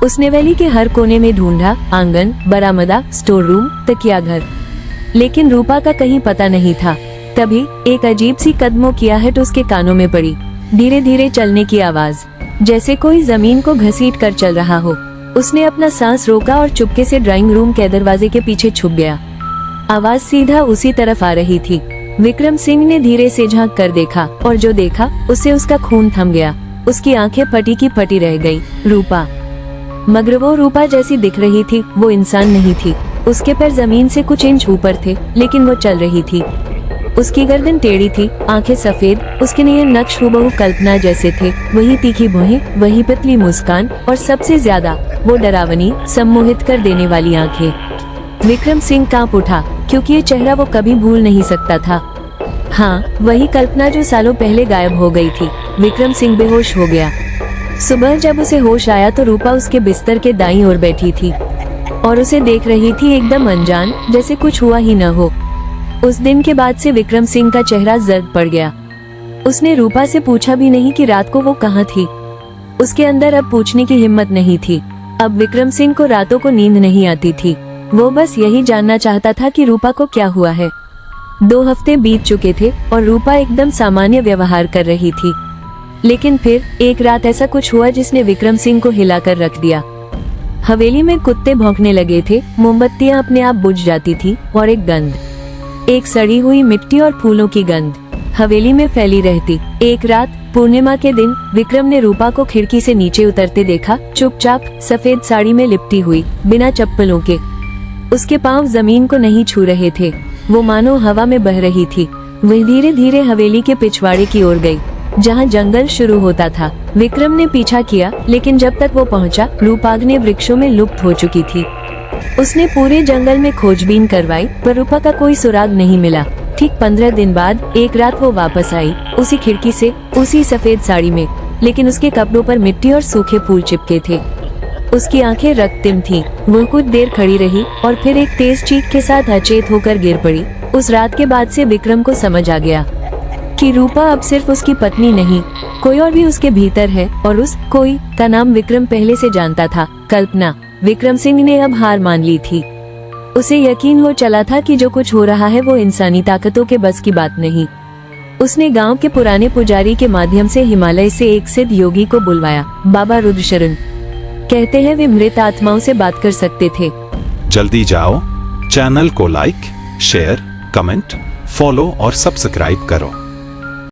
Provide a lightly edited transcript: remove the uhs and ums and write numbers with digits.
उसने वैली के हर कोने में ढूंढा, आंगन, बरामदा, स्टोर रूम, तकिया घर, लेकिन रूपा का कहीं पता नहीं था। तभी एक अजीब सी कदमों की आहट उसके कानों में पड़ी। धीरे धीरे चलने की आवाज, जैसे कोई जमीन को घसीट कर चल रहा हो। उसने अपना सांस रोका और चुपके से ड्राइंग रूम के दरवाजे के पीछे छुप गया। आवाज सीधा उसी तरफ आ रही थी। विक्रम सिंह ने धीरे से झांक कर देखा और जो देखा उससे उसका खून थम गया। उसकी आंखें फटी की फटी रह गई। रूपा, मगर वो रूपा जैसी दिख रही थी वो इंसान नहीं थी। उसके पैर जमीन से कुछ इंच ऊपर थे, लेकिन वो चल रही थी। उसकी गर्दन टेढ़ी थी, आंखें सफेद, उसके नए नक्श हुबहू कल्पना जैसे थे। वही तीखी भौहें, वही पतली मुस्कान और सबसे ज्यादा वो डरावनी, सम्मोहित कर देने वाली आंखें। विक्रम सिंह कांप उठा, क्योंकि ये चेहरा वो कभी भूल नहीं सकता था। हाँ, वही कल्पना जो सालों पहले गायब हो गई थी। विक्रम सिंह बेहोश हो गया। सुबह जब उसे होश आया तो रूपा उसके बिस्तर के दाईं ओर बैठी थी और उसे देख रही थी, एकदम अनजान, जैसे कुछ हुआ ही न हो। उस दिन के बाद से विक्रम सिंह का चेहरा जर्द पड़ गया। उसने रूपा से पूछा भी नहीं कि रात को वो कहाँ थी। उसके अंदर अब पूछने की हिम्मत नहीं थी। अब विक्रम सिंह को रातों को नींद नहीं आती थी। वो बस यही जानना चाहता था कि रूपा को क्या हुआ है। 2 हफ्ते बीत चुके थे और रूपा एकदम सामान्य व्यवहार कर रही थी। लेकिन फिर एक रात ऐसा कुछ हुआ जिसने विक्रम सिंह को हिलाकर रख दिया। हवेली में कुत्ते भौंकने लगे थे, मोमबत्तियां अपने आप बुझ जाती थी और एक गंध, एक सड़ी हुई मिट्टी और फूलों की गंध हवेली में फैली रहती। एक रात पूर्णिमा के दिन विक्रम ने रूपा को खिड़की से नीचे उतरते देखा, चुपचाप, सफेद साड़ी में लिपटी हुई, बिना चप्पलों के। उसके पांव जमीन को नहीं छू रहे थे, वो मानो हवा में बह रही थी। वह धीरे धीरे हवेली के पिछवाड़े की ओर गई, जहाँ जंगल शुरू होता था। विक्रम ने पीछा किया, लेकिन जब तक वो पहुंचा, रूपाग्नि वृक्षों में लुप्त हो चुकी थी। उसने पूरे जंगल में खोजबीन करवाई, पर रूपा का कोई सुराग नहीं मिला। ठीक 15 दिन बाद एक रात वो वापस आई, उसी खिड़की से, उसी सफेद साड़ी में, लेकिन उसके कपड़ों पर मिट्टी और सूखे फूल चिपके थे। उसकी आंखें रक्तिम थीं। वो कुछ देर खड़ी रही और फिर एक तेज चीख के साथ अचेत होकर गिर पड़ी। उस रात के बाद से विक्रम को समझ आ गया कि रूपा अब सिर्फ उसकी पत्नी नहीं, कोई और भी उसके भीतर है, और उस कोई का नाम विक्रम पहले से जानता था, कल्पना। विक्रम सिंह ने अब हार मान ली थी। उसे यकीन हो चला था कि जो कुछ हो रहा है वो इंसानी ताकतों के बस की बात नहीं। उसने गांव के पुराने पुजारी के माध्यम से हिमालय से एक सिद्ध योगी को बुलवाया, बाबा रुद्रशरण। कहते हैं वे मृत आत्माओं से बात कर सकते थे। जल्दी जाओ, चैनल को लाइक, शेयर, कमेंट, फॉलो और सब्सक्राइब करो।